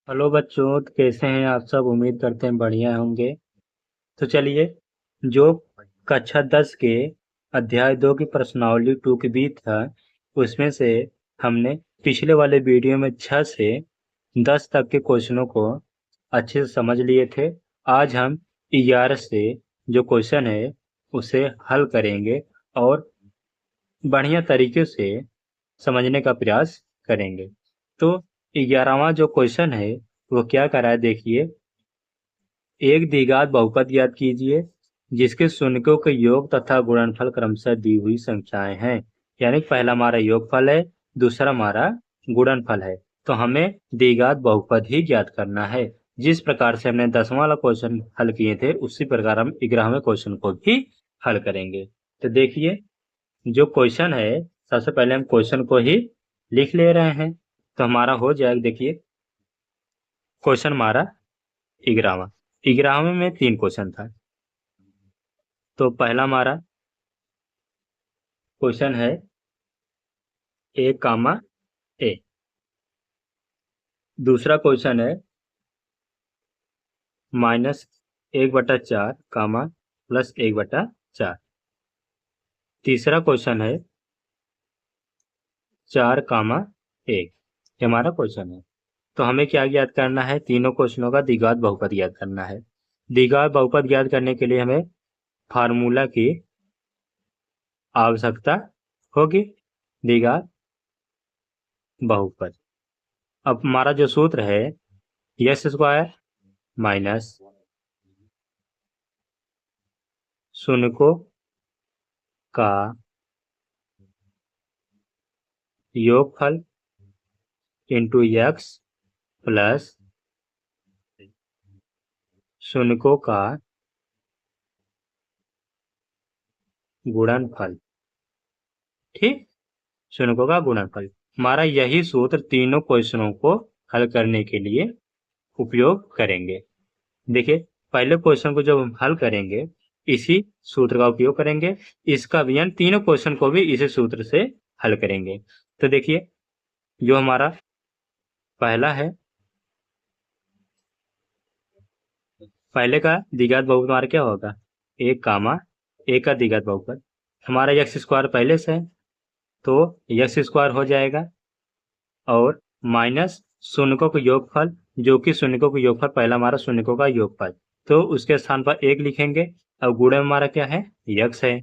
Hello बच्चों, तो कैसे हैं आप सब। उम्मीद करते हैं बढ़िया होंगे। तो चलिए, जो कक्षा 10 के अध्याय 2 की प्रश्नावली 2 की बी था, उसमें से हमने पिछले वाले वीडियो में 6 से 10 तक के क्वेश्चनों को अच्छे से समझ लिए थे। आज हम 11 से जो क्वेश्चन है उसे हल करेंगे और बढ़िया तरीके से समझने का प्रयास करेंगे। तो 11वां जो क्वेश्चन है वो क्या करा है, देखिए। एक द्विघात बहुपद ज्ञात कीजिए जिसके शून्यों के योग तथा गुणनफल क्रमशः दी हुई संख्याएं हैं। यानी पहला हमारा योगफल है, दूसरा हमारा गुणनफल है। तो हमें द्विघात बहुपद ही ज्ञात करना है। जिस प्रकार से हमने 10वां वाला क्वेश्चन हल किए थे उसी प्रकार हम 11वें क्वेश्चन को भी हल करेंगे। तो देखिए, जो क्वेश्चन है, सबसे पहले हम क्वेश्चन को ही लिख ले रहे हैं तो हमारा हो जाएगा। देखिए, क्वेश्चन हमारा 11वां। 11वें में 3 क्वेश्चन था। तो पहला हमारा क्वेश्चन है ए कामा ए। दूसरा क्वेश्चन है -1/4 कामा +1/4। तीसरा क्वेश्चन है 4 कामा 1। ये हमारा क्वेश्चन है। तो हमें क्या ज्ञात करना है? तीनों क्वेश्चनों का द्विघात बहुपद ज्ञात करना है। द्विघात बहुपद ज्ञात करने के लिए हमें फार्मूला की आवश्यकता होगी। द्विघात बहुपद, अब हमारा जो सूत्र है यस स्क्वायर माइनस शून्यकों का योगफल इंटू एक्स प्लस शून्यकों का गुणनफल। ठीक, शून्यकों का गुणनफल। हमारा यही सूत्र तीनों क्वेश्चनों को हल करने के लिए उपयोग करेंगे। देखिए, पहले क्वेश्चन को जब हम हल करेंगे इसी सूत्र का उपयोग करेंगे, इसका भी, यानी तीनों क्वेश्चन को भी इसी सूत्र से हल करेंगे। तो देखिए, जो हमारा पहला है, पहले का द्विघात बहुपद हमारा क्या होगा? एक कामा एक का द्विघात बहुपद। हमारा एक्स स्क्वायर पहले से है तो एक्स स्क्वायर हो जाएगा और माइनस शून्यकों का योगफल, जो कि शून्यकों का योगफल पहला हमारा शून्यकों का योगफल, तो उसके स्थान पर 1 लिखेंगे। अब गुणन हमारा क्या है? यक्स है।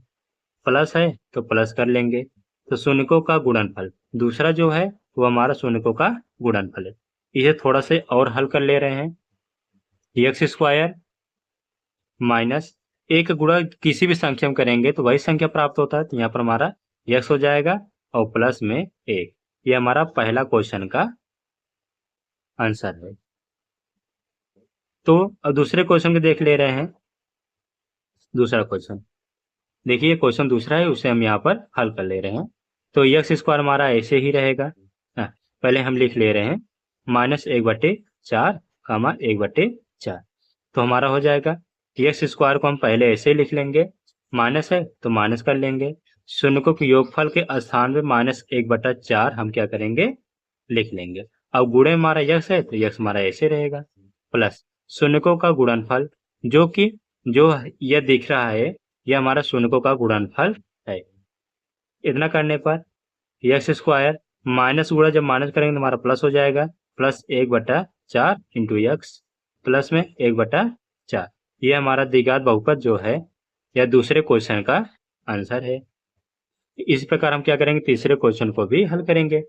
प्लस है तो प्लस कर लेंगे। तो शून्यकों का गुणनफल दूसरा जो है वो हमारा शून्यकों का गुणनफल है। इसे थोड़ा से और हल कर ले रहे हैं। एक्स स्क्वायर माइनस एक गुणा किसी भी संख्या में करेंगे तो वही संख्या प्राप्त होता है, तो यहाँ पर हमारा एक्स हो जाएगा और प्लस में 1। ये हमारा पहला क्वेश्चन का आंसर है। तो अब दूसरे क्वेश्चन को देख ले रहे हैं। दूसरा क्वेश्चन देखिए, क्वेश्चन दूसरा है, उसे हम यहाँ पर हल कर ले रहे हैं। तो एक्स स्क्वायर हमारा ऐसे ही रहेगा। पहले हम लिख ले रहे हैं -1/4 कामा 1/4। तो हमारा हो जाएगा एक्स स्क्वायर को हम पहले ऐसे ही लिख लेंगे, माइनस है तो माइनस कर लेंगे। शून्यकों के योगफल के स्थान में -1/4 हम क्या करेंगे? लिख लेंगे। अब गुणे हमारा यक्स है तो यक्स हमारा ऐसे रहेगा, प्लस शून्यकों का गुणनफल, जो कि जो यह दिख रहा है यह हमारा शून्यकों का गुणनफल है। इतना करने पर एक्स स्क्वायर माइनस गुणा जब माइनस करेंगे तो हमारा प्लस हो जाएगा, +1/4 इंटू एक्स प्लस में 1/4। ये हमारा द्विघात बहुपद जो है यह दूसरे क्वेश्चन का आंसर है। इस प्रकार हम क्या करेंगे? तीसरे क्वेश्चन को भी हल करेंगे।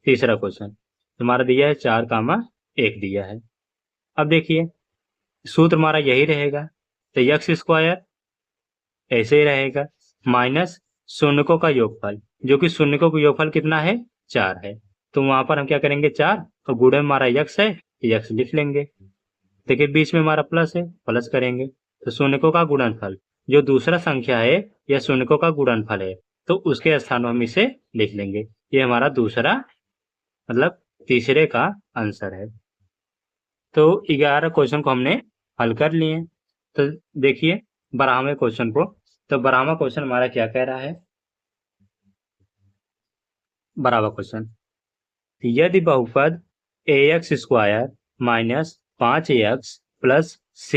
तीसरा क्वेश्चन हमारा दिया है 4 कामा 1 दिया है। अब देखिए, सूत्र हमारा यही रहेगा, तो एक्स स्क्वायर ऐसे ही रहेगा माइनस शून्यकों का योगफल, जो कि शून्यकों का योगफल कितना है? 4 है। तो वहां पर हम क्या करेंगे? 4 और गुणे में हमारा यक्स है, यक्स लिख लेंगे। देखिए, बीच में हमारा प्लस है, प्लस करेंगे। तो शून्यकों का गुणनफल, जो दूसरा संख्या है यह शून्यकों का गुणनफल है, तो उसके स्थान में हम इसे लिख लेंगे। ये हमारा दूसरा, मतलब तीसरे का आंसर है। तो 11 क्वेश्चन को हमने हल कर लिए। तो देखिए 12वें क्वेश्चन को। तो 12वां क्वेश्चन हमारा क्या कह रहा है? 12वां क्वेश्चन, यदि बहुपद ax square minus 5x plus c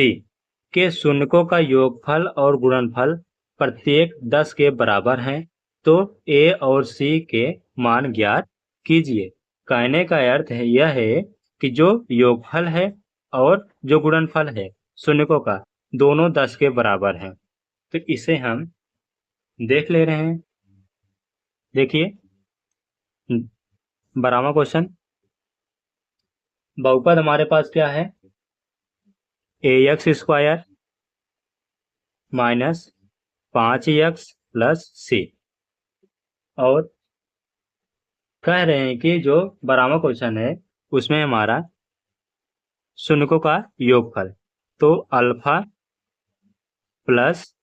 के शून्यकों का योगफल और गुणनफल प्रत्येक 10 के बराबर हैं, तो a और c के मान ज्ञात कीजिए। कहने का अर्थ है यह है कि जो योगफल है और जो गुणनफल है शून्यकों का, दोनों 10 के बराबर हैं। तो इसे हम देख ले रहे हैं। देखिए 12वां क्वेश्चन, बहुपद हमारे पास क्या है, ax square minus 5x plus c, और कह रहे हैं कि जो 12वां क्वेश्चन है उसमें हमारा शून्यकों का योगफल, तो अल्फा प्लस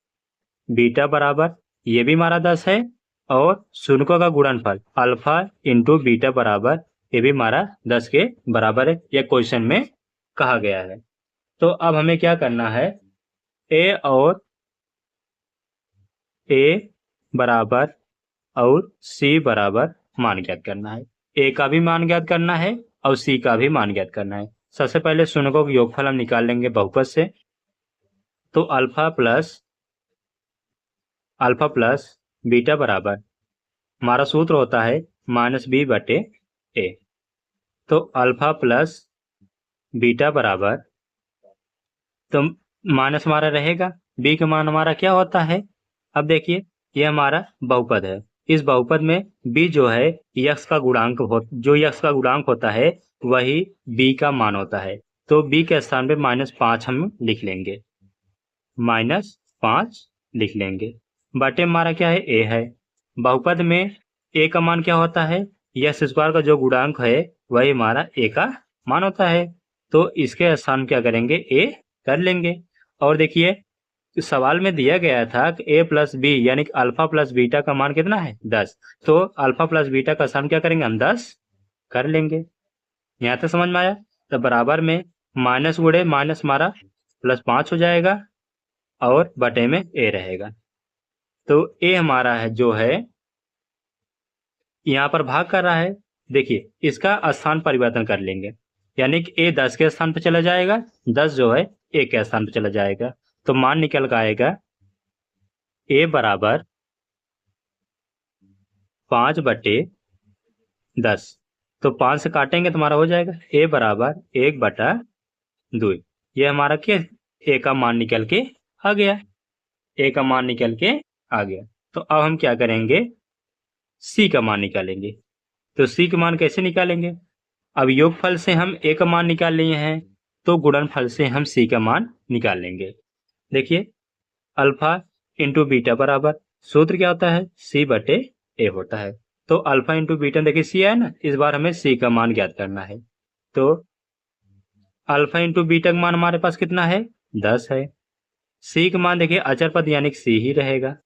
बीटा बराबर, ये भी हमारा 10 है, और शून्यकों का गुणनफल अल्फा इंटू बीटा बराबर, ये भी हमारा 10 के बराबर है, यह क्वेश्चन में कहा गया है। तो अब हमें क्या करना है, a और a बराबर और c बराबर मान ज्ञात करना है। a का भी मान ज्ञात करना है और c का भी मान ज्ञात करना है। सबसे पहले शून्यकों का योगफल हम निकाल लेंगे बहुपद से, तो अल्फा प्लस बीटा बराबर, हमारा सूत्र होता है -b/a, तो अल्फा प्लस बीटा बराबर, तो माइनस हमारा रहेगा, b का मान हमारा क्या होता है। अब देखिए ये हमारा बहुपद है, इस बहुपद में b जो है यक्स का गुणांक जो यक्स का गुणांक होता है वही b का मान होता है, तो b के स्थान पे -5 हम लिख लेंगे, -5 लिख लेंगे। बटे हमारा क्या है, a है। बहुपद में a का मान क्या होता है, यक्स स्क्वायर का जो गुणांक है वही हमारा a का मान होता है, तो इसके स्थान क्या करेंगे, a कर लेंगे। और देखिए सवाल में दिया गया था कि a प्लस बी यानी कि अल्फा प्लस बीटा का मान कितना है, 10, तो अल्फा प्लस बीटा का स्थान क्या करेंगे, हम 10 कर लेंगे। यहाँ तक समझ में आया। तो बराबर में माइनस गुड़े माइनस हमारा +5 हो जाएगा और बटे में a रहेगा, तो a हमारा है जो है यहाँ पर भाग कर रहा है। देखिए इसका स्थान परिवर्तन कर लेंगे, यानी कि a 10 के स्थान पर चला जाएगा, 10 जो है a के स्थान पर चला जाएगा, तो मान निकल कर आएगा a बराबर 5/10, तो 5 से काटेंगे तो हमारा हो जाएगा a बराबर 1/2। ये हमारा क्या, a का मान निकल के आ गया, a का मान निकल के आ गया। तो अब हम क्या करेंगे, c का मान निकालेंगे। तो c का मान कैसे निकालेंगे, अब योगफल से हम a का मान निकाल लिए हैं, तो गुणनफल से हम c का मान निकाल लेंगे। देखिए अल्फा इंटू बीटा बराबर, सूत्र क्या होता है, c/a होता है, तो अल्फा इंटू बीटा देखिए c है ना, इस बार हमें c का मान ज्ञात करना है, तो अल्फा इंटू बीटा का मान हमारे पास कितना है, 10 है। c का मान देखिए अचर पद यानी कि c ही रहेगा।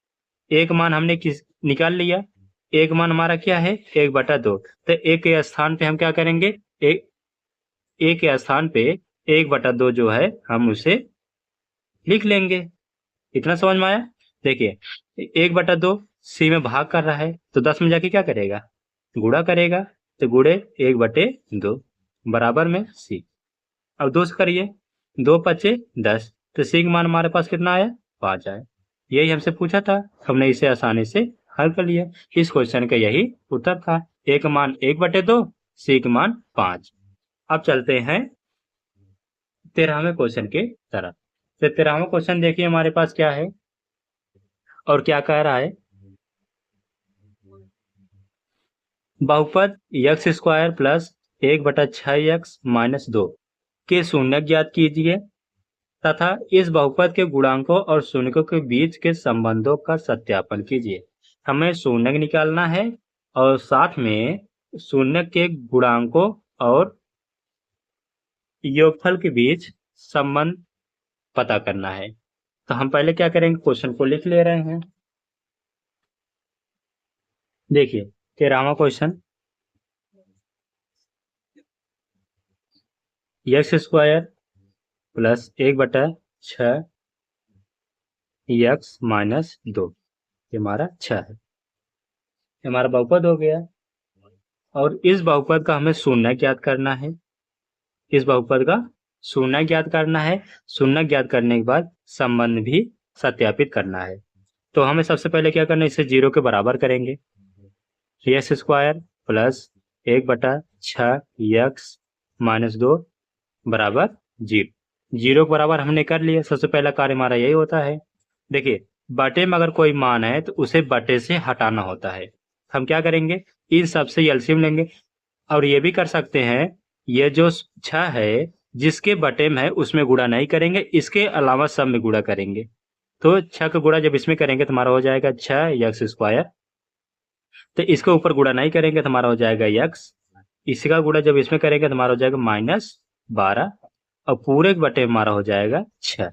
एक मान हमने किस निकाल लिया, एक मान हमारा क्या है, 1/2, तो एक के स्थान पे हम क्या करेंगे, एक के स्थान पे 1/2 जो है हम उसे लिख लेंगे। इतना समझ में आया। देखिए 1/2 c में भाग कर रहा है, तो 10 में जाके क्या करेगा, गुणा करेगा, तो गुणे 1/2 बराबर में c। अब 2 से करिए, 2×5 = 10, तो c का मान हमारे पास कितना आया, 5 आया। यही हमसे पूछा था, हमने इसे आसानी से हल कर लिया। इस क्वेश्चन का यही उत्तर था, a का मान 1/2, c का मान 5। अब चलते हैं 13वें क्वेश्चन के तरफ। तो 13वां क्वेश्चन देखिए हमारे पास क्या है और क्या कह रहा है, बहुपद x² प्लस 1/6x-2 के शून्य ज्ञात कीजिए तथा इस बहुपद के गुणांकों और शून्यकों के बीच के संबंधों का सत्यापन कीजिए। हमें शून्य निकालना है और साथ में शून्य के गुणांकों और योगफल के बीच संबंध पता करना है। तो हम पहले क्या करेंगे, क्वेश्चन को लिख ले रहे हैं। देखिए 13वां क्वेश्चन, x² प्लस 1/6x-2, ये हमारा 6 है, ये हमारा बहुपद हो गया। और इस बहुपद का हमें शून्य ज्ञात करना है, इस बहुपद का शून्य ज्ञात करना है। शून्य ज्ञात करने के बाद संबंध भी सत्यापित करना है। तो हमें सबसे पहले क्या करना है, इसे 0 के बराबर करेंगे। X square plus 1/6 x minus 2 बराबर 0। 0 के बराबर हमने कर लिया। सबसे पहला कार्य हमारा यही होता है। देखिए, बटे में अगर कोई मान है तो उसे बटे से हटाना होता है। हम क्या करेंगे, इन सबसे एलसीएम लेंगे। और ये भी कर सकते हैं, ये जो 6 है जिसके बटे में है उसमें गुणा नहीं करेंगे, इसके अलावा सब में गुणा करेंगे। तो 6 का गुणा जब इसमें करेंगे तो हमारा हो जाएगा 6 एक्स स्क्वायर। तो इसके ऊपर गुणा नहीं करेंगे तो हमारा हो जाएगा एक्स। इसका गुणा जब इसमें करेंगे तो हमारा हो जाएगा -12 और पूरे के बटे हमारा हो जाएगा 6।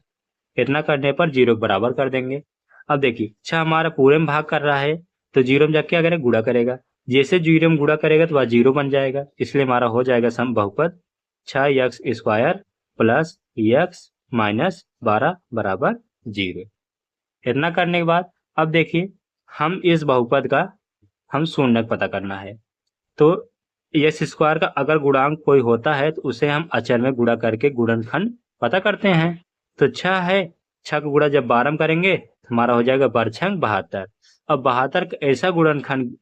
इतना करने पर 0 के बराबर कर देंगे। अब देखिए 6 हमारा पूरे में भाग कर रहा है तो 0 में जाके क्या करेगा, गुणा करेगा। जैसे 0 में गुणा करेगा तो वह 0 बन जाएगा। इसलिए हमारा हो जाएगा सम बहुपद 6 x square plus x minus 12 बराबर 0। इतना करने के बाद अब देखिए, हम इस बहुपद का हम शून्यक पता करना है। तो एक्स स्क्वायर का अगर गुणांक कोई होता है तो उसे हम अचर में गुणा करके गुणनखंड पता करते हैं। तो 6 है, 6 का गुणा जब 12 में करेंगे तो हमारा हो जाएगा बरछंग 72। अब 72 का ऐसा गुणनखंड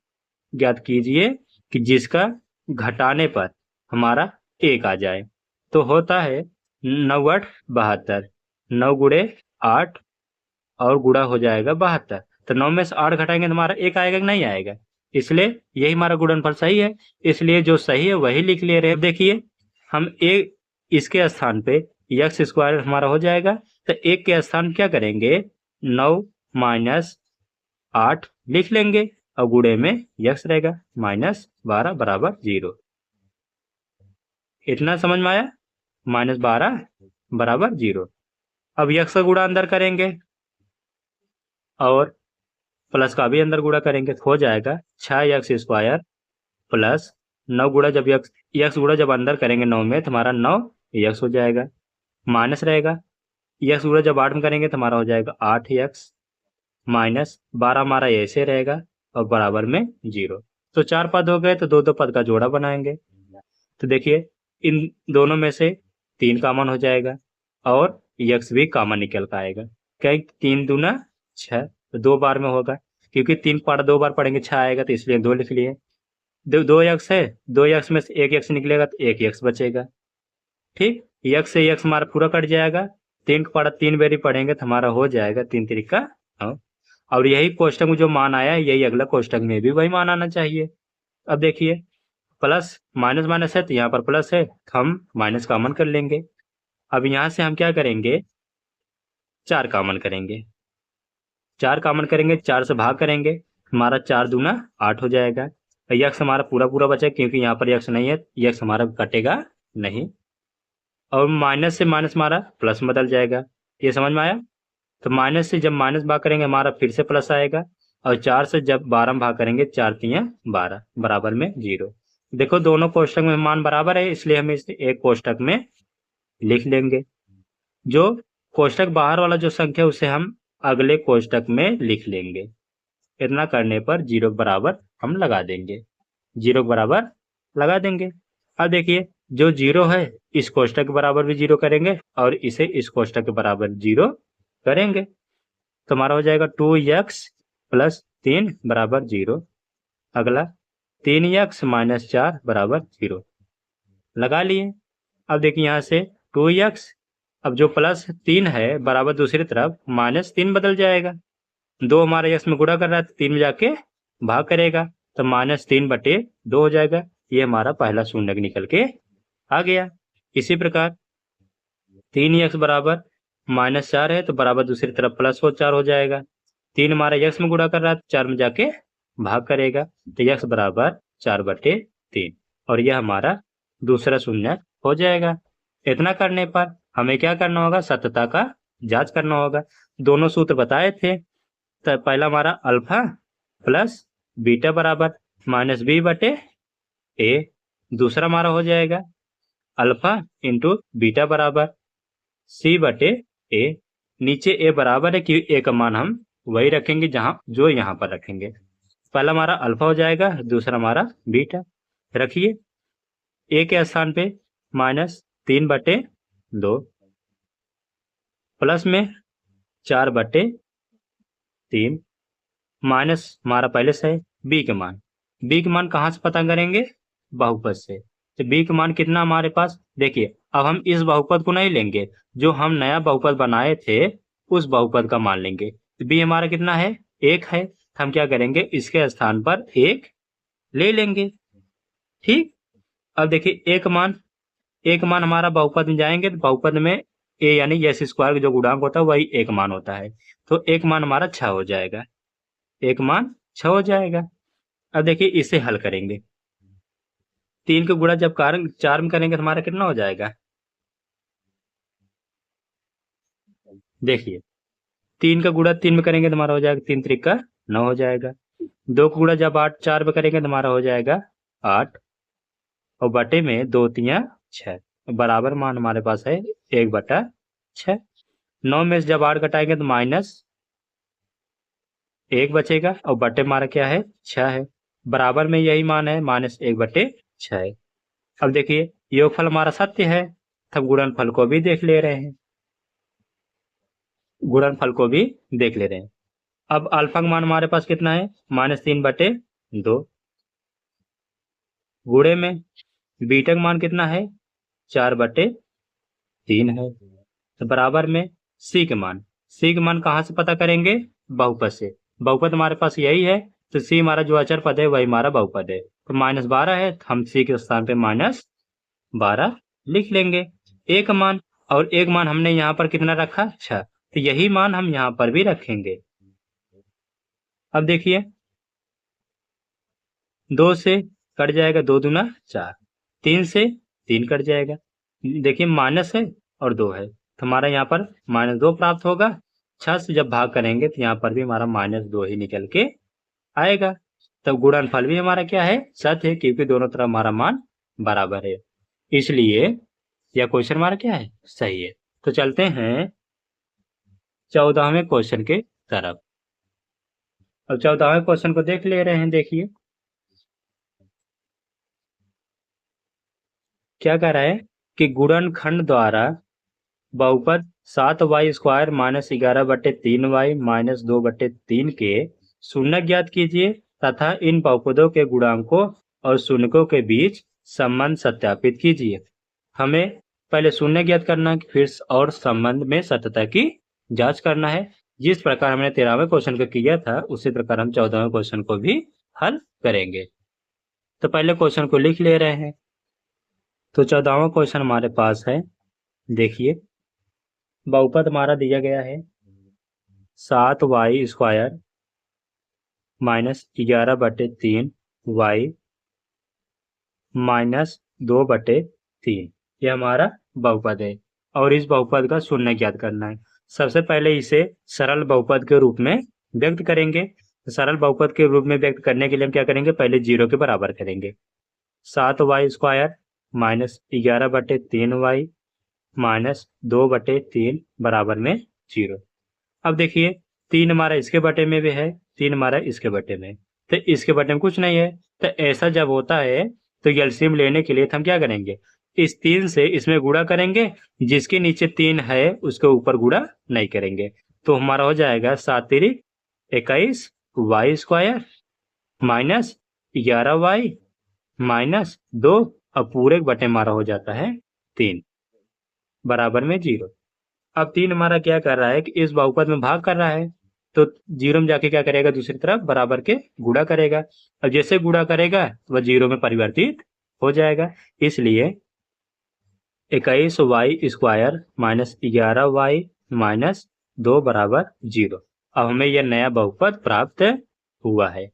ज्ञात कीजिए कि जिसका घटाने पर हमारा 1 आ जाए। तो होता है 9 8 72, 9 गुणे 8 और गुणा हो जाएगा 72। तो 9 में से 8 घटाएंगे तो हमारा 1 आएगा कि नहीं आएगा। इसलिए यही हमारा गुणनफल सही है। इसलिए जो सही है वही लिख ले रहे हैं। देखिए, हम एक इसके स्थान पे एक्स स्क्वायर हमारा हो जाएगा। तो 1 के स्थान क्या करेंगे, 9 माइनस 8 लिख लेंगे और गुणे में एक्स रहेगा -12 बराबर 0। इतना समझ में आया, -12 बराबर 0। अब एक्स का गुणा अंदर करेंगे और प्लस का भी अंदर गुणा करेंगे तो हो जाएगा 6 एक्स स्क्वायर प्लस 9 गुणा जब एक्स गुणा जब अंदर करेंगे 9 में तो हमारा 9 एक्स हो जाएगा, माइनस रहेगा। एक्स गुणा जब 8 में करेंगे तो हमारा हो जाएगा 8 एक्स माइनस 12 हमारा ऐसे रहेगा और बराबर में 0। तो 4 पद हो गए तो 2 पद का जोड़ा बनाएंगे। तो देखिए, इन दोनों में से 3 कॉमन हो जाएगा और एक्स भी कॉमन निकल का आएगा। क्या 3 दूना 6, तो 2 बार में होगा क्योंकि 3 पार्ट 2 बार पढ़ेंगे 6 आएगा तो इसलिए 2 लिख लिए। 2 एक्स है, 2 एक्स में से 1 एक्स निकलेगा तो 1 एक्स बचेगा। ठीक, एक्स से एक्स हमारा पूरा कट जाएगा। 3 का पार्ट 3 बारी पढ़ेंगे तो हमारा हो जाएगा 3 3 9। और यही कोष्टक में जो मान आया है यही अगला कोष्टक में भी वही मान आना चाहिए। अब देखिए, प्लस माइनस माइनस है तो यहाँ पर प्लस है, हम माइनस कॉमन कर लेंगे। अब यहाँ से हम क्या करेंगे, 4 कॉमन करेंगे। 4 कॉमन करेंगे, 4 से भाग करेंगे, हमारा 4 दूना 8 हो जाएगा। यक्स हमारा पूरा पूरा बचा क्योंकि यहाँ पर यक्स नहीं है, यक्स हमारा कटेगा नहीं। और माइनस से माइनस हमारा प्लस में बदल जाएगा। ये समझ में आया। तो माइनस से जब माइनस भाग करेंगे हमारा फिर से प्लस आएगा और 4 से जब 12 में भाग करेंगे 4 3 12 बराबर में 0। देखो दोनों कोष्टक में मान बराबर है इसलिए हम इसे एक कोष्टक में लिख लेंगे। जो कोष्टक बाहर वाला जो संख्या उसे हम अगले कोष्टक में लिख लेंगे। इतना करने पर 0 के बराबर हम लगा देंगे। 0 के बराबर लगा देंगे। अब देखिए, जो 0 है इस कोष्टक के बराबर भी 0 करेंगे और इसे इस कोष्टक के बराबर 0 करेंगे तो हमारा हो जाएगा 2x प्लस 3 बराबर 0। अगला 3x माइनस 4 बराबर 0 लगा लिए। अब देखिए यहाँ से 2x, अब जो प्लस 3 है बराबर दूसरी तरफ -3 बदल जाएगा। 2 हमारे x में गुणा कर रहा है तो 3 में जाके भाग करेगा तो -3/2 हो जाएगा। ये हमारा पहला शून्यक निकल के आ गया। इसी प्रकार 3x बराबर -4 है तो बराबर दूसरी तरफ प्लस 4 हो जाएगा। 3 हमारा x में गुणा कर रहा है तो 4 में जाके भाग करेगा तो x बराबर 4/3 और यह हमारा दूसरा शून्यक हो जाएगा। इतना करने पर हमें क्या करना होगा, सत्यता का जांच करना होगा। दोनों सूत्र बताए थे। तो पहला हमारा अल्फा प्लस बीटा बराबर -b/a। दूसरा हमारा हो जाएगा अल्फा इंटू बीटा बराबर c/a। नीचे a बराबर है कि a का मान हम वही रखेंगे जहां जो यहाँ पर रखेंगे। पहला हमारा अल्फा हो जाएगा, दूसरा हमारा बीटा। रखिए, a के स्थान पे 3/2 प्लस में 4/3 माइनस हमारा पहले से है बी के मान कहाँ से पता करेंगे? बहुपद से। तो बी का मान कितना हमारे पास? देखिए अब हम इस बहुपद को नहीं लेंगे, जो हम नया बहुपद बनाए थे उस बहुपद का मान लेंगे। तो बी हमारा कितना है? 1 है। हम क्या करेंगे? इसके स्थान पर 1 ले लेंगे। ठीक। अब देखिए एक मान हमारा बहुपद में जाएंगे तो बहुपद में ए यानी एस स्क्वायर जो गुणांक होता है वही एक मान होता है। तो एक मान हमारा 6 हो जाएगा। एक मान 6 हो जाएगा। अब देखिए इसे हल करेंगे। 3 का गुणा जब 4 में करेंगे तो हमारा कितना हो जाएगा? देखिए 3 का गुणा 3 में करेंगे तो हमारा हो जाएगा 3 त्रिका 9 हो जाएगा। 2 का गुणा जब 4 में करेंगे तो हमारा हो जाएगा 8 और बटे में 2 तिया 6 बराबर मान हमारे पास है 1/6। 9 में से जब 8 घटाएंगे तो -1 बचेगा और बटे हमारा क्या है? 6 है। बराबर में यही मान है -1/6। अब देखिए योगफल हमारा सत्य है, तब गुणनफल को भी देख ले रहे हैं। अब अल्फा का मान हमारे पास कितना है? -3/2 गुणे में बीटा का मान कितना है? 4/3 है। तो बराबर में सी के मान कहाँ से पता करेंगे? बहुपद से। बहुपद हमारे पास यही है, तो सी हमारा जो अचर पद है वही हमारा बहुपद है। तो -12 है, तो हम सी के स्थान पे -12 लिख लेंगे। एक मान और एक मान हमने यहाँ पर कितना रखा? 6। तो यही मान हम यहाँ पर भी रखेंगे। अब देखिए 2 से कट जाएगा 2 दूना 4, 3 से 3 कट जाएगा। देखिए माइनस है और 2 है, तो हमारा यहाँ पर -2 प्राप्त होगा। 6 से जब भाग करेंगे तो यहाँ पर भी हमारा -2 ही निकल के आएगा। तब गुणनफल भी हमारा क्या है? सत्य है, क्योंकि दोनों तरफ हमारा मान बराबर है, इसलिए यह क्वेश्चन हमारा क्या है? सही है। तो चलते हैं 14वें क्वेश्चन के तरफ। अब 14वें क्वेश्चन को देख ले रहे हैं। देखिए क्या कह रहा है कि गुणनखंड द्वारा बहुपद 7y² -11/3y -2/3 के शून्य ज्ञात कीजिए तथा इन बहुपदों के गुणांकों और शून्यकों के बीच संबंध सत्यापित कीजिए। हमें पहले शून्य ज्ञात करना है, फिर और संबंध में सत्यता की जांच करना है। जिस प्रकार हमने 13वें क्वेश्चन को किया था उसी प्रकार हम 14वें क्वेश्चन को भी हल करेंगे। तो पहले क्वेश्चन को लिख ले रहे हैं। तो 14वां क्वेश्चन हमारे पास है। देखिए बहुपद हमारा दिया गया है 7y² -11/3y -2/3 ये हमारा बहुपद है और इस बहुपद का शून्य ज्ञात करना है। सबसे पहले इसे सरल बहुपद के रूप में व्यक्त करेंगे। सरल बहुपद के रूप में व्यक्त करने के लिए हम क्या करेंगे? पहले 0 के बराबर करेंगे। 7y² -11/3y -2/3 बराबर में 0। अब देखिए 3 हमारा इसके बटे में भी है, 3 हमारा इसके बटे में, तो इसके बटे में कुछ नहीं है। तो ऐसा जब होता है तो एलसीएम लेने के लिए हम क्या करेंगे? इस 3 से इसमें गुणा करेंगे, जिसके नीचे 3 है उसके ऊपर गुणा नहीं करेंगे। तो हमारा हो जाएगा 7 तिरिक 21 y² -11y -2 अब पूरे बटे हमारा हो जाता है 3 बराबर में 0। अब 3 हमारा क्या कर रहा है कि इस बहुपद में भाग कर रहा है, तो 0 में जाके क्या करेगा? दूसरी तरफ बराबर के गुणा करेगा। अब जैसे गुणा करेगा वह 0 में परिवर्तित हो जाएगा, इसलिए 21y² -11y -2 बराबर 0। अब हमें यह नया बहुपद प्राप्त हुआ है।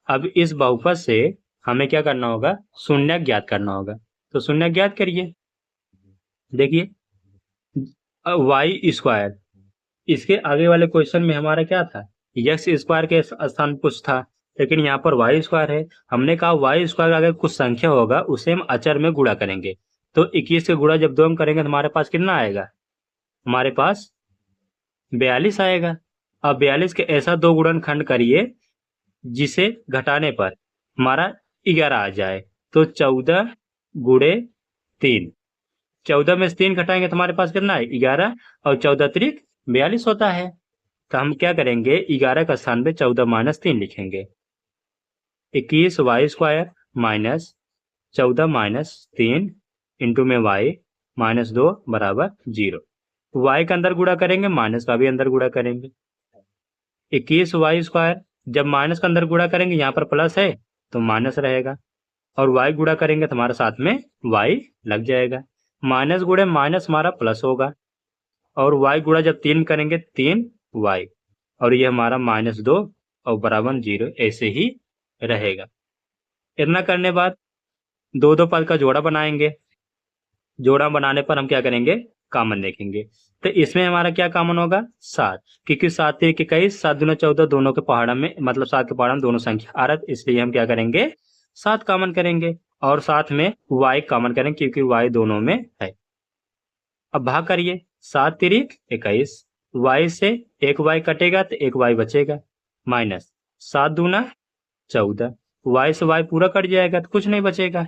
अब इस बहुपद से हमें क्या करना होगा? शून्य ज्ञात करना होगा। तो शून्य ज्ञात करिए। देखिए y², इसके आगे वाले क्वेश्चन में हमारा क्या था? x² के स्थान कुछ था, लेकिन यहाँ पर y² है। हमने कहा y² अगर कुछ संख्या होगा उसे हम अचर में गुणा करेंगे। तो 21 के गुणा जब 2 में करेंगे तो हमारे पास कितना आएगा? हमारे पास 42 आएगा। अब 42 के ऐसा 2 गुणनखंड करिए जिसे घटाने पर हमारा 11 आ जाए। तो 14 गुणे 3 14 में से 3 घटाएंगे तो हमारे पास कितना है 11 और 14 त्रिक 42 होता है। तो हम क्या करेंगे 11 का स्थान पे 14 माइनस 3 लिखेंगे। 21 y square minus 14 minus 3 into में y माइनस 2 बराबर 0। y का अंदर गुणा करेंगे माइनस का भी अंदर गुणा करेंगे। 21 वाई स्क्वायर जब माइनस का अंदर गुणा करेंगे यहाँ पर प्लस है तो माइनस रहेगा और y गुणा करेंगे तो हमारे साथ में y लग जाएगा। माइनस गुणे माइनस हमारा प्लस होगा और y गुणा जब 3 करेंगे 3y और ये हमारा माइनस 2 और बराबर 0 ऐसे ही रहेगा। इतना करने बाद दो दो पद का जोड़ा बनाएंगे। जोड़ा बनाने पर हम क्या करेंगे कॉमन देखेंगे। तो इसमें हमारा क्या कॉमन होगा 7, क्योंकि 7 3 21 7 दूना 14 दोनों के पहाड़ा में मतलब 7 के पहाड़ा में दोनों संख्या आ रहा है, इसलिए हम क्या करेंगे 7 कॉमन करेंगे और साथ में y कॉमन करेंगे क्योंकि y दोनों में है। अब भाग करिए 7 3 21 y से एक y कटेगा तो एक y बचेगा माइनस 7 दूना 14 y से y पूरा कट जाएगा तो कुछ नहीं बचेगा।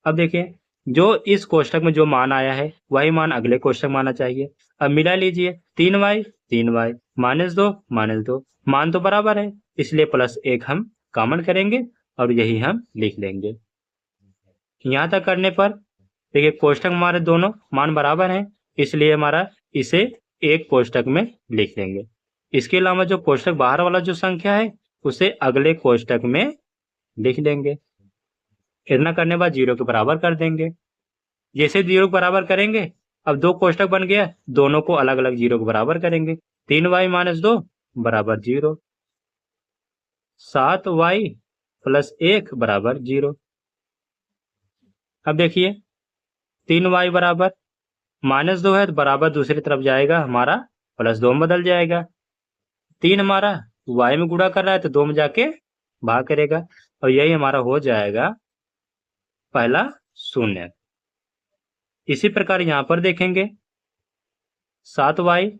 अब देखिए जो इस कोष्ठक में जो मान आया है वही मान अगले कोष्ठक में आना चाहिए। अब मिला लीजिए 3y माइनस 2 मान तो बराबर है इसलिए प्लस 1 हम कॉमन करेंगे और यही हम लिख लेंगे। यहाँ तक करने पर देखिए कोष्ठक में हमारे दोनों मान बराबर हैं इसलिए हमारा इसे एक कोष्ठक में लिख लेंगे। इसके अलावा जो कोष्ठक बाहर वाला जो संख्या है उसे अगले कोष्ठक में लिख लेंगे। इतना करने बाद 0 के बराबर कर देंगे। जैसे 0 के बराबर करेंगे अब दो कोष्ठक बन गया, दोनों को अलग अलग 0 के बराबर करेंगे। 3y माइनस 2 बराबर 0, 7y प्लस 1 बराबर 0। अब देखिए 3y बराबर माइनस 2 है तो बराबर दूसरी तरफ जाएगा हमारा प्लस 2 में बदल जाएगा। 3 हमारा y में गुणा कर रहा है तो 2 में जाके भाग करेगा और यही हमारा हो जाएगा पहला शून्य। इसी प्रकार यहाँ पर देखेंगे 7y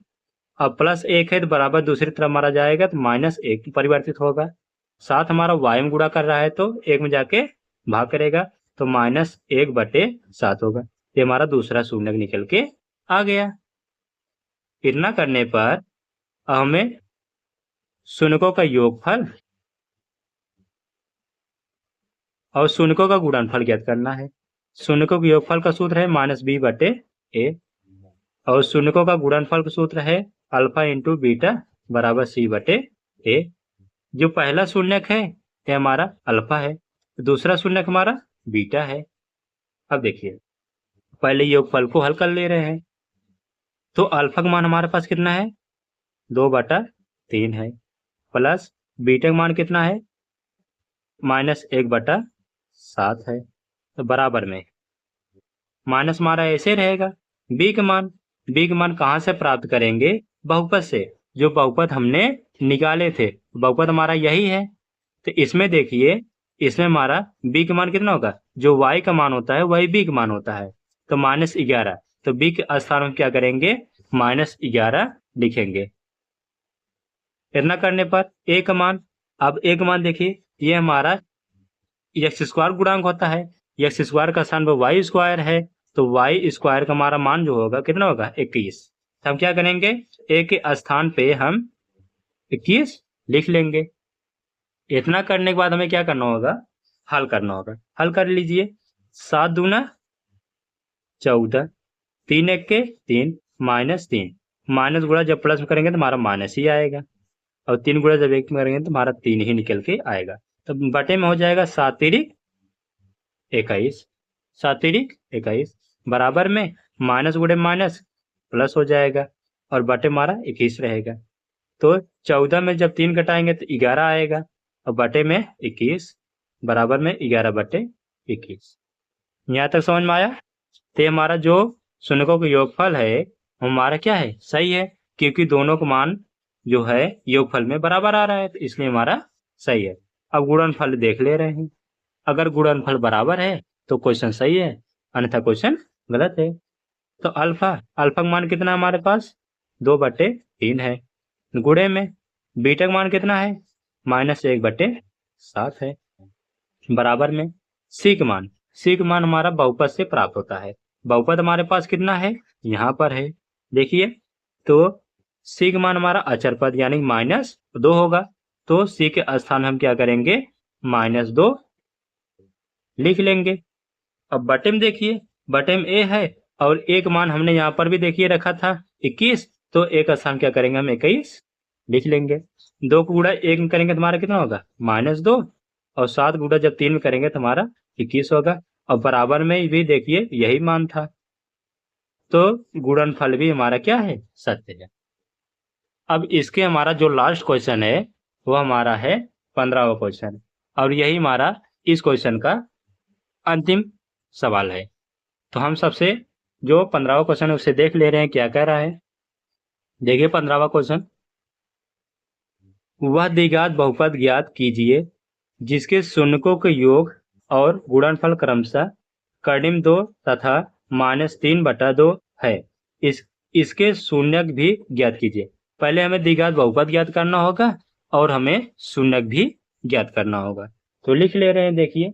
अब प्लस 1 है तो बराबर दूसरी तरफ मारा जाएगा तो माइनस 1 परिवर्तित होगा। 7 हमारा y में गुणा कर रहा है तो 1 में जाके भाग करेगा तो माइनस 1/7 होगा। ये हमारा दूसरा शून्य निकल के आ गया। इतना करने पर हमें शून्यों का योगफल और शून्यों का गुणनफल ज्ञात करना है। शून्यों के योगफल का सूत्र है -b/a और शून्यों का गुणनफल का सूत्र है अल्फा इंटू बीटा बराबर c/a। जो पहला शून्यक है ये हमारा अल्फा है, दूसरा शून्यक हमारा बीटा है। अब देखिए पहले योगफल को हल कर ले रहे हैं तो अल्फा का मान हमारे पास कितना है 2/3 है प्लस बीटा का मान कितना है -1/7 है तो बराबर में माइनस हमारा ऐसे रहेगा। बी का मान कहाँ से प्राप्त करेंगे बहुपद से, जो बहुपद हमने निकाले थे बहुपद हमारा यही है। तो इसमें देखिए इसमें हमारा बी का मान कितना होगा, जो y का मान होता है वही b का मान होता है तो -11, तो b के स्थान में क्या करेंगे -11 लिखेंगे। इतना करने पर a का मान, अब a का मान देखिए ये हमारा x² गुणांक होता है, x² का स्थान पर y स्क्वायर है तो y स्क्वायर का हमारा मान जो होगा कितना होगा 21। तो हम क्या करेंगे a के स्थान पे हम 21 लिख लेंगे। इतना करने के बाद हमें क्या करना होगा हल करना होगा। हल कर लीजिए 7 दूना 14 3 1 के 3 -3 माइनस गुणा जब प्लस में करेंगे तो हमारा माइनस ही आएगा और 3 गुणा जब 1 में करेंगे तो हमारा 3 ही निकल के आएगा। तो बटे में हो जाएगा 7 3 21 7 3 21 बराबर में माइनस गुणे माइनस प्लस हो जाएगा और बटे हमारा 21 रहेगा। तो 14 में जब 3 घटाएंगे तो 11 आएगा और बटे में 21 बराबर में 11/21। यहाँ तक समझ में आया। तो हमारा जो शून्यों का योगफल है हमारा क्या है सही है, क्योंकि दोनों का मान जो है योगफल में बराबर आ रहा है तो इसलिए हमारा सही है। अब गुणनफल देख ले रहे हैं, अगर गुणनफल बराबर है तो क्वेश्चन सही है अन्यथा क्वेश्चन गलत है। तो अल्फा का मान कितना हमारे पास 2/3 है, गुणे में बीटा का मान कितना है -1/7 है बराबर में सी का मान हमारा बहुपद से प्राप्त होता है बहुपद हमारे पास कितना है, यहाँ पर है। देखिए, तो सी का मान हमारा अचर पद यानी -2 होगा, तो सी के स्थान हम क्या करेंगे, -2 लिख लेंगे। अब बटे में देखिए, बटे में ए है और एक मान हमने यहाँ पर भी देखिए रखा था 21, तो एक स्थान क्या करेंगे हम 21 लिख लेंगे। 2 को गुणा 1 में करेंगे तो हमारा कितना होगा, -2, और 7 गुणा जब 3 में करेंगे तो हमारा 21 होगा। और बराबर में भी देखिए यही मान था, तो गुणनफल भी हमारा क्या है, सत्य है। अब इसके हमारा जो लास्ट क्वेश्चन है वो हमारा है 15वां क्वेश्चन, और यही हमारा इस क्वेश्चन का अंतिम सवाल है। तो हम सबसे जो 15वां क्वेश्चन है उसे देख ले रहे हैं क्या कह रहा है। देखिए 15वां क्वेश्चन, वह द्विघात बहुपद ज्ञात कीजिए जिसके शून्यकों के योग और गुणनफल क्रमशः कर्णिम 2 तथा -3/2 है। इसके शून्यक भी ज्ञात कीजिए। पहले हमें द्विघात बहुपद ज्ञात करना होगा और हमें शून्यक भी ज्ञात करना होगा। तो लिख ले रहे हैं, देखिए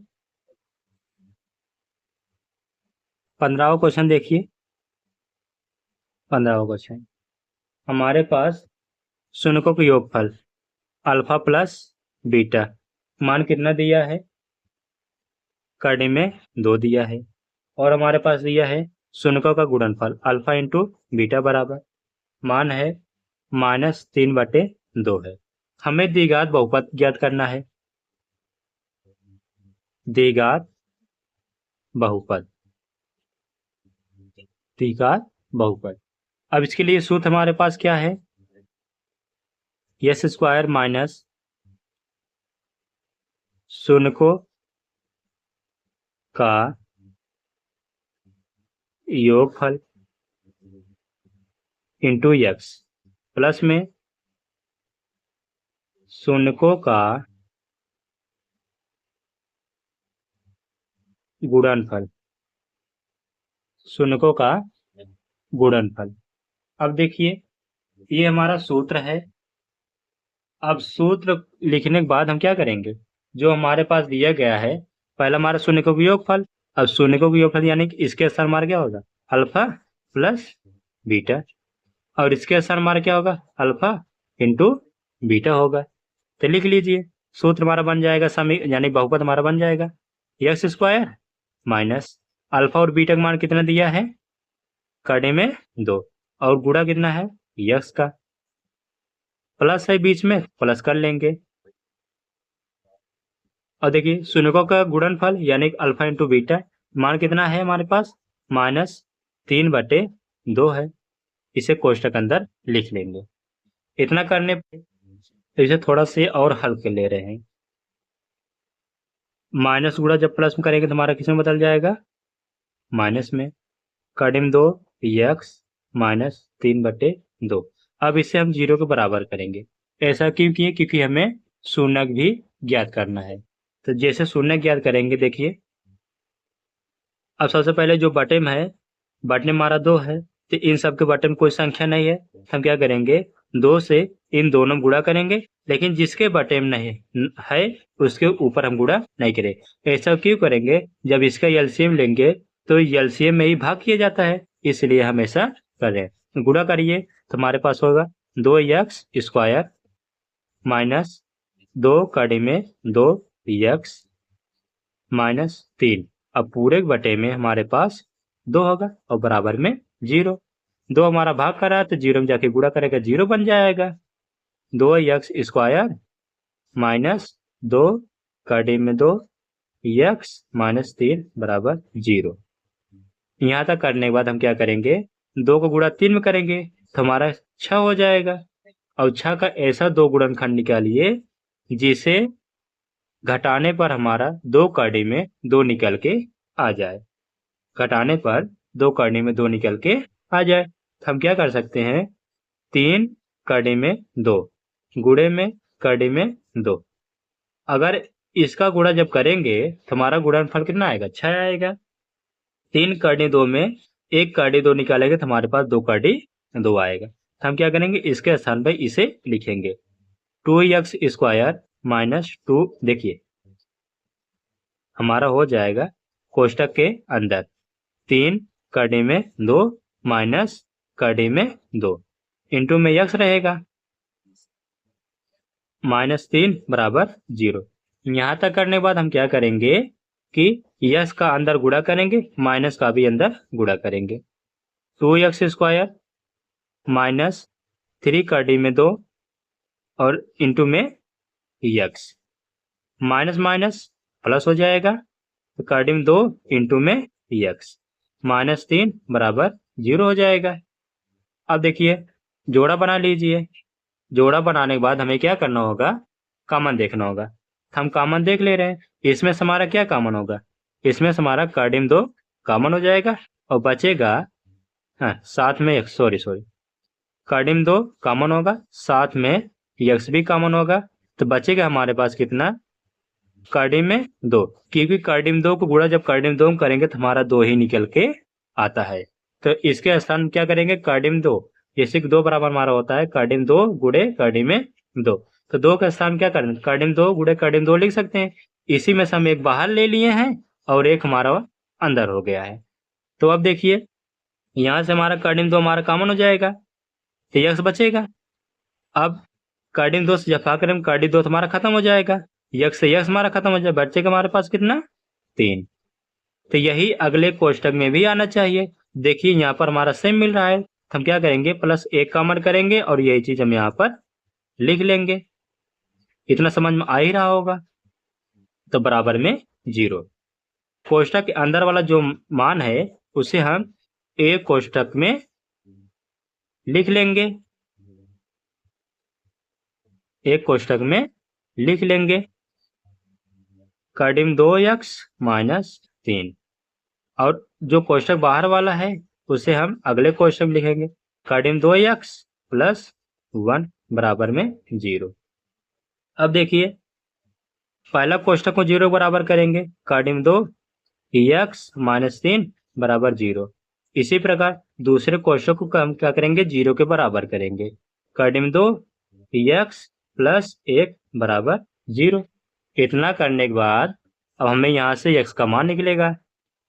15वां क्वेश्चन देखिए। 15वां क्वेश्चन, हमारे पास शून्यकों का योगफल अल्फा प्लस बीटा मान कितना दिया है, कर्णिम में 2 दिया है, और हमारे पास दिया है शून्यकों का गुणनफल अल्फा इंटू बीटा बराबर मान है -3/2 है। हमें द्विघात बहुपद ज्ञात करना है, द्विघात बहुपद, द्विघात बहुपद। अब इसके लिए सूत्र हमारे पास क्या है, s स्क्वायर माइनस शून्यकों का योगफल इंटू x प्लस में शून्यकों का गुणनफल, शून्यकों का गुणनफल। अब देखिए ये हमारा सूत्र है। अब सूत्र लिखने के बाद हम क्या करेंगे, जो हमारे पास दिया गया है, पहला हमारा शून्यकों का योगफल, अब शून्यकों का योगफल यानी कि इसके स्थान हमारा क्या होगा, अल्फा प्लस बीटा, और इसके स्थान हमारा क्या होगा, अल्फा इंटू बीटा होगा। तो लिख लीजिए, सूत्र हमारा बन जाएगा, यानी बहुपद हमारा बन जाएगा एक्स स्क्वायर माइनस अल्फा और बीटा का मान कितना दिया है, कर्णिम में 2, और गुणा कितना है यक्स का, प्लस है बीच में, प्लस कर लेंगे। और देखिए शून्यकों का गुणनफल यानी अल्फा इंटू बीटा मान कितना है हमारे पास, -3/2 है। इसे कोष्टक अंदर लिख लेंगे। इतना करने पे इसे थोड़ा से और हल कर ले रहे हैं। माइनस गुणा जब प्लस में करेंगे तो हमारा किस में बदल जाएगा, माइनस में। कर्णिम 2 x -3/2। अब इसे हम 0 के बराबर करेंगे। ऐसा क्यों किए, क्योंकि हमें शून्यक भी ज्ञात करना है। तो जैसे शून्यक ज्ञात करेंगे, देखिए अब सबसे पहले जो बटे में है, बटे में हमारा 2 है, तो इन सब के बटे में कोई संख्या नहीं है, हम क्या करेंगे 2 से इन दोनों गुणा करेंगे, लेकिन जिसके बटे में नहीं है उसके ऊपर हम गुणा नहीं करें। ऐसा क्यों करेंगे, जब इसका एलसीएम लेंगे तो एलसीएम में ही भाग किया जाता है, इसलिए हम ऐसा कर रहे हैं। गुणा करिए तो हमारे पास होगा 2x स्क्वायर माइनस 2 कर्णिम में 2x -3। अब पूरे बटे में हमारे पास 2 होगा और बराबर में 0। 2 हमारा भाग कर रहा है तो 0 में जाके गुणा करेगा, 0 बन जाएगा। 2x स्क्वायर माइनस 2 कर्णिम में 2x -3 बराबर 0। यहाँ तक करने के बाद हम क्या करेंगे, 2 को गुणा 3 में करेंगे तो हमारा 6 हो जाएगा, और 6 का ऐसा 2 गुणनखंड निकालिए जिसे घटाने पर हमारा 2 कर्णी में 2 निकल के आ जाए, घटाने पर 2 कर्णी में 2 निकल के आ जाए। तो हम क्या कर सकते हैं, 3 कर्णी में 2 गुणे में कर्णी में 2, अगर इसका गुणा जब करेंगे तो हमारा गुणनफल कितना आएगा, 6 आएगा। 3 कर्णी 2 में 1 कर्णी 2 निकालेंगे तो हमारे पास 2 कर्णी 2 आएगा। तो हम क्या करेंगे, इसके स्थान पर इसे लिखेंगे 2x स्क्वायर -2। देखिए हमारा हो जाएगा कोष्टक के अंदर 3 कड़ी में 2 माइनस कड़ी में 2 इंटू में यक्स रहेगा -3 बराबर 0। यहाँ तक करने के बाद हम क्या करेंगे कि यक्स का अंदर गुणा करेंगे, माइनस का भी अंदर गुणा करेंगे। 2x² माइनस 3 कड़ी में 2 और इंटू में यक्स, माइनस माइनस प्लस हो जाएगा, तो कड़ी में 2 इंटू में यक्स, -3 बराबर 0 हो जाएगा। अब देखिए जोड़ा बना लीजिए। जोड़ा बनाने के बाद हमें क्या करना होगा, कॉमन देखना होगा। हम कॉमन देख ले रहे हैं, इसमें से हमारा क्या कॉमन होगा, इसमें से हमारा कड़ी में 2 कॉमन हो जाएगा और बचेगा साथ में सॉरी कड़ी में 2 कॉमन होगा, साथ में यक्स भी कॉमन होगा, तो बचेगा हमारे पास कितना, कड़ी में 2, क्योंकि कड़ी में 2 को गुणा जब कड़ी में 2 करेंगे तो हमारा 2 ही निकल के आता है। तो इसके स्थान में क्या करेंगे, कड़ी में 2, जैसे कि 2 बराबर हमारा होता है कड़ी में 2 गुणे कड़ी में 2, तो 2 का स्थान क्या करेंगे, कड़ी में 2 गुणे कड़ी में 2 लिख सकते हैं। इसी में से हम एक बाहर ले लिए हैं और एक हमारा अंदर हो गया है। तो अब देखिए यहाँ से हमारा कड़ी में 2 हमारा कॉमन हो जाएगा, तो यक्स बचेगा। अब कड़ी में 2 से जब करें कड़ी 2 हमारा खत्म हो जाएगा, यक्स से यक्स हमारा खत्म हो जाएगा, बचेगा हमारे पास कितना, 3। तो यही अगले कोष्टक में भी आना चाहिए। देखिए यहाँ पर हमारा सेम मिल रहा है, हम क्या करेंगे +1 कॉमन करेंगे और यही चीज हम यहाँ पर लिख लेंगे। इतना समझ में आ ही रहा होगा। तो बराबर में 0, कोष्टक के अंदर वाला जो मान है उसे हम ए कोष्टक में लिख लेंगे, एक कोष्टक में लिख लेंगे, कड़ी में 2x -3, और जो कोष्टक बाहर वाला है उसे हम अगले कोष्टक में लिखेंगे, कड़ी में 2x + 1 बराबर में 0। अब देखिए पहला कोष्टक को 0 बराबर करेंगे, कड़ी में 2x -3 बराबर 0। इसी प्रकार दूसरे कोष्टक को हम क्या करेंगे, 0 के बराबर करेंगे, कड़ी में 2x + 1 बराबर 0। इतना करने के बाद अब हमें यहाँ से x का मान निकलेगा,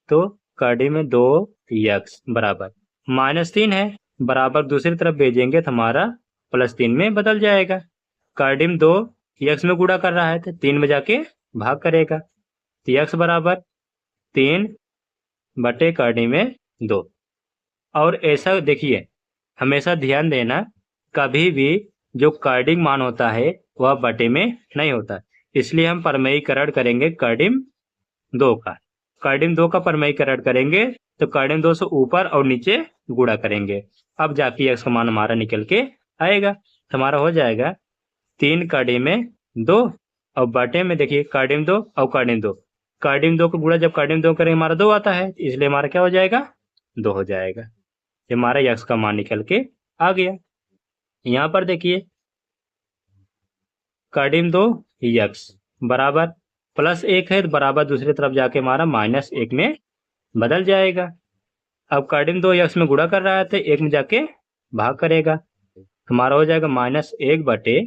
तो कड़ी में 2x बराबर -3 है, बराबर दूसरी तरफ भेजेंगे तो हमारा +3 में बदल जाएगा। कड़ी में 2 x में गुणा कर रहा है तो 3 में जाके भाग करेगा, तो x बराबर 3 बटे कड़ी में 2। और ऐसा देखिए हमेशा ध्यान देना, कभी भी जो कड़ी मान होता है वह बटे में नहीं होता, इसलिए हम परमेयीकरण करेंगे कड़ी में 2 का। कड़ी में 2 का परमेयीकरण करेंगे तो कड़ी में 2 से ऊपर और नीचे गुणा करेंगे, अब जाके x का मान हमारा निकल के आएगा। तो हमारा हो जाएगा 3 कड़ी में 2 और बटे में देखिए कड़ी में 2 और कड़ी में 2, कड़ी में 2 को गुणा जब कड़ी में 2 करेंगे हमारा 2 आता है, इसलिए हमारा क्या हो जाएगा, 2 हो जाएगा। ये हमारा x का मान निकल के आ गया। यहाँ पर देखिए कड़ी में 2x बराबर +1 है, तो बराबर दूसरी तरफ जाके हमारा -1 में बदल जाएगा। अब कड़ी में 2x में गुणा कर रहा है तो 1 में जाके भाग करेगा, हमारा हो जाएगा -1 बटे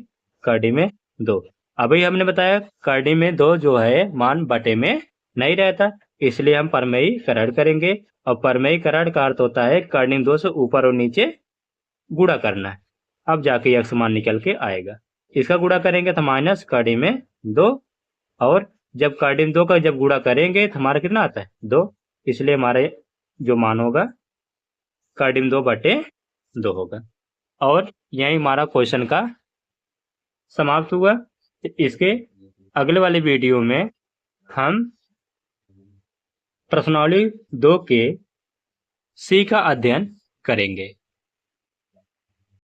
कड़ी में 2। अभी हमने बताया कड़ी में 2 जो है मान बटे में नहीं रहता, इसलिए हम परमेयीकरण करेंगे, और परमेयीकरण का अर्थ होता है कड़ी में 2 से ऊपर और नीचे गुणा करना है, अब जाके x मान निकल के आएगा। इसका गुणा करेंगे तो माइनस कड़ी में 2, और जब कड़ी में 2 का जब गुणा करेंगे तो हमारा कितना आता है, 2, इसलिए हमारे जो मान होगा कड़ी में 2 बटे 2 होगा। और यही हमारा क्वेश्चन का समाप्त हुआ। इसके अगले वाले वीडियो में हम प्रश्नावली 2 के C का अध्ययन करेंगे।